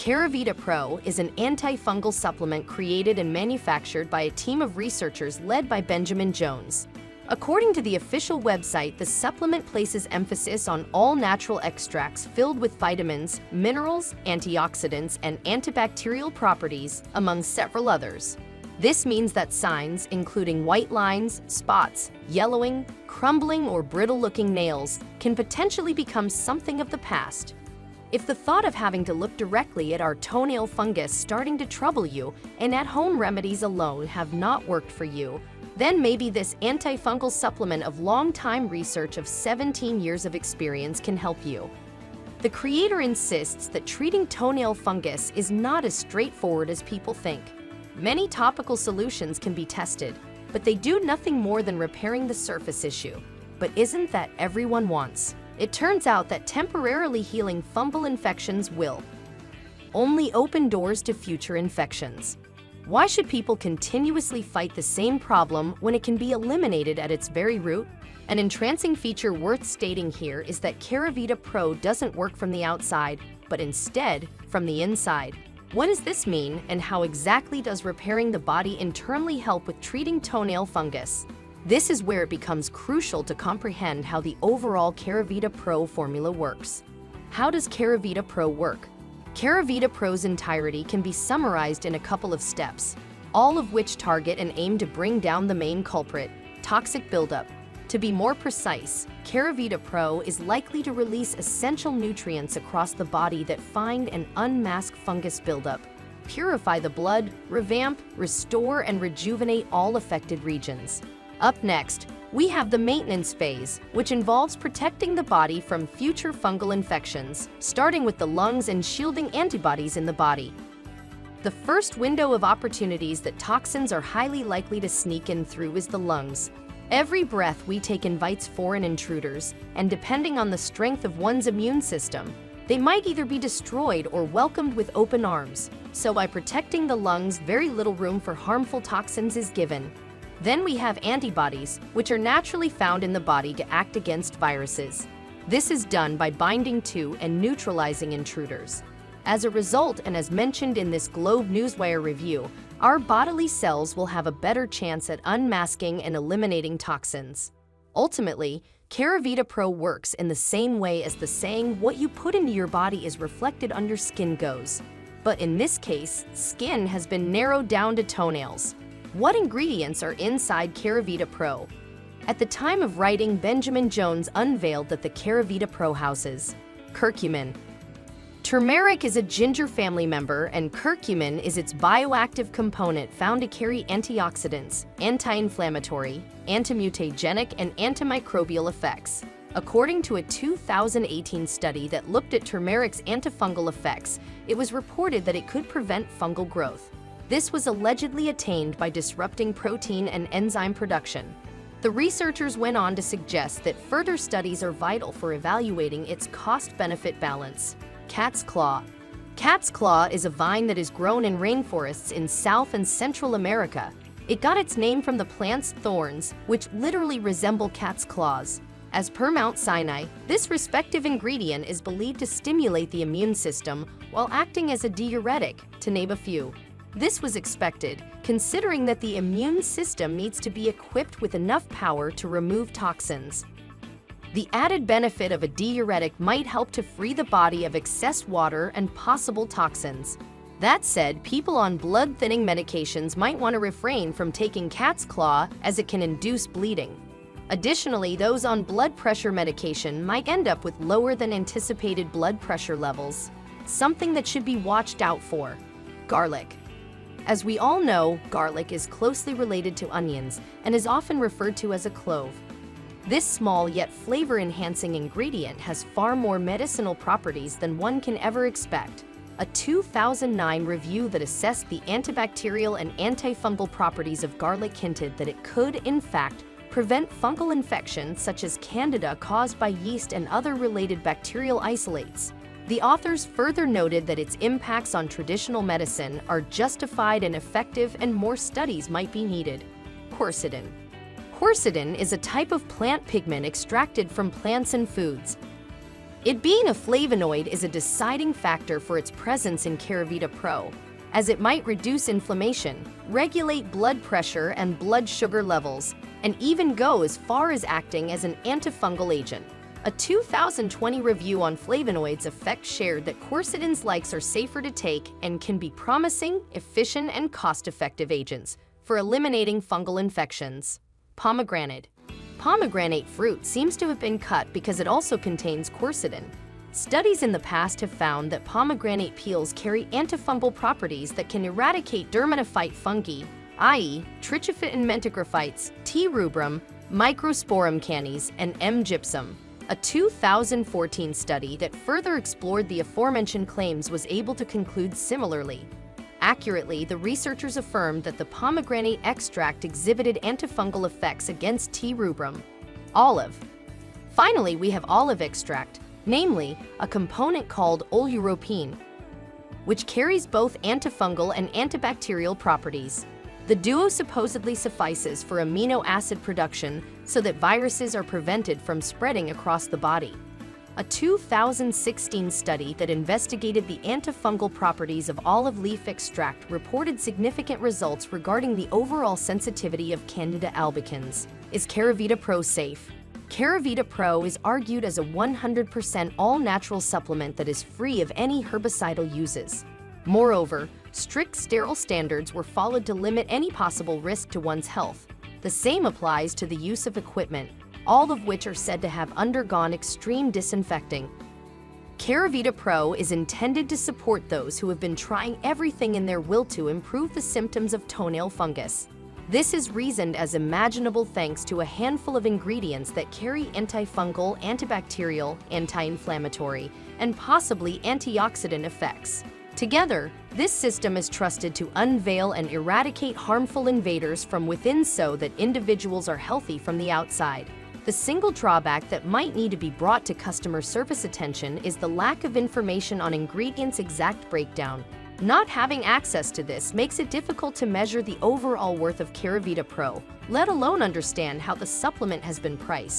Keravita Pro is an anti-fungal supplement created and manufactured by a team of researchers led by Benjamin Jones. According to the official website, the supplement places emphasis on all natural extracts filled with vitamins, minerals, antioxidants, and antibacterial properties, among several others. This means that signs, including white lines, spots, yellowing, crumbling, or brittle-looking nails, can potentially become something of the past. If the thought of having to look directly at our toenail fungus starting to trouble you and at-home remedies alone have not worked for you, then maybe this antifungal supplement of long-time research of 17 years of experience can help you. The creator insists that treating toenail fungus is not as straightforward as people think. Many topical solutions can be tested, but they do nothing more than repairing the surface issue. But isn't that everyone wants? It turns out that temporarily healing fungal infections will only open doors to future infections. Why should people continuously fight the same problem when it can be eliminated at its very root? An entrancing feature worth stating here is that Keravita Pro doesn't work from the outside, but instead from the inside. What does this mean, and how exactly does repairing the body internally help with treating toenail fungus? This is where it becomes crucial to comprehend how the overall Keravita Pro formula works. How does Keravita Pro work? Keravita Pro's entirety can be summarized in a couple of steps, all of which target and aim to bring down the main culprit, toxic buildup. To be more precise, Keravita Pro is likely to release essential nutrients across the body that find and unmask fungus buildup, purify the blood, revamp, restore, and rejuvenate all affected regions. Up next, we have the maintenance phase, which involves protecting the body from future fungal infections, starting with the lungs and shielding antibodies in the body. The first window of opportunities that toxins are highly likely to sneak in through is the lungs. Every breath we take invites foreign intruders, and depending on the strength of one's immune system, they might either be destroyed or welcomed with open arms. So by protecting the lungs, very little room for harmful toxins is given. Then we have antibodies, which are naturally found in the body to act against viruses. This is done by binding to and neutralizing intruders. As a result, and as mentioned in this Globe Newswire review, our bodily cells will have a better chance at unmasking and eliminating toxins. Ultimately, Keravita Pro works in the same way as the saying, "What you put into your body is reflected on your skin" goes. But in this case, skin has been narrowed down to toenails. What ingredients are inside Keravita Pro? At the time of writing, Benjamin Jones unveiled that the Keravita Pro houses curcumin. Turmeric is a ginger family member, and curcumin is its bioactive component found to carry antioxidants, anti-inflammatory, antimutagenic, and antimicrobial effects. According to a 2018 study that looked at turmeric's antifungal effects, it was reported that it could prevent fungal growth. This was allegedly attained by disrupting protein and enzyme production. The researchers went on to suggest that further studies are vital for evaluating its cost-benefit balance. Cat's claw. Cat's claw is a vine that is grown in rainforests in South and Central America. It got its name from the plant's thorns, which literally resemble cat's claws. As per Mount Sinai, this respective ingredient is believed to stimulate the immune system while acting as a diuretic, to name a few. This was expected, considering that the immune system needs to be equipped with enough power to remove toxins. The added benefit of a diuretic might help to free the body of excess water and possible toxins. That said, people on blood-thinning medications might want to refrain from taking cat's claw as it can induce bleeding. Additionally, those on blood pressure medication might end up with lower than anticipated blood pressure levels, something that should be watched out for. Garlic. As we all know, garlic is closely related to onions and is often referred to as a clove. This small yet flavor-enhancing ingredient has far more medicinal properties than one can ever expect. A 2009 review that assessed the antibacterial and antifungal properties of garlic hinted that it could, in fact, prevent fungal infections such as candida caused by yeast and other related bacterial isolates. The authors further noted that its impacts on traditional medicine are justified and effective, and more studies might be needed. Quercetin. Quercetin is a type of plant pigment extracted from plants and foods. It being a flavonoid is a deciding factor for its presence in Keravita Pro, as it might reduce inflammation, regulate blood pressure and blood sugar levels, and even go as far as acting as an antifungal agent. A 2020 review on flavonoids' effect shared that quercetin's likes are safer to take and can be promising, efficient, and cost-effective agents for eliminating fungal infections. Pomegranate. Pomegranate fruit seems to have been cut because it also contains quercetin. Studies in the past have found that pomegranate peels carry antifungal properties that can eradicate dermatophyte fungi, i.e., trichophyton mentagrophytes, T. rubrum, Microsporum canes, and M. gypsum. A 2014 study that further explored the aforementioned claims was able to conclude similarly. Accurately, the researchers affirmed that the pomegranate extract exhibited antifungal effects against T. rubrum. Olive. Finally, we have olive extract, namely a component called oleuropein, which carries both antifungal and antibacterial properties. The duo supposedly suffices for amino acid production so that viruses are prevented from spreading across the body. A 2016 study that investigated the antifungal properties of olive leaf extract reported significant results regarding the overall sensitivity of Candida albicans. Is Keravita Pro safe? Keravita Pro is argued as a 100% all-natural supplement that is free of any herbicidal uses. Moreover, strict sterile standards were followed to limit any possible risk to one's health. The same applies to the use of equipment, all of which are said to have undergone extreme disinfecting. Keravita Pro is intended to support those who have been trying everything in their will to improve the symptoms of toenail fungus. This is reasoned as imaginable thanks to a handful of ingredients that carry antifungal, antibacterial, anti-inflammatory, and possibly antioxidant effects. Together, this system is trusted to unveil and eradicate harmful invaders from within so that individuals are healthy from the outside. The single drawback that might need to be brought to customer service attention is the lack of information on ingredients' exact breakdown. Not having access to this makes it difficult to measure the overall worth of Keravita Pro, let alone understand how the supplement has been priced.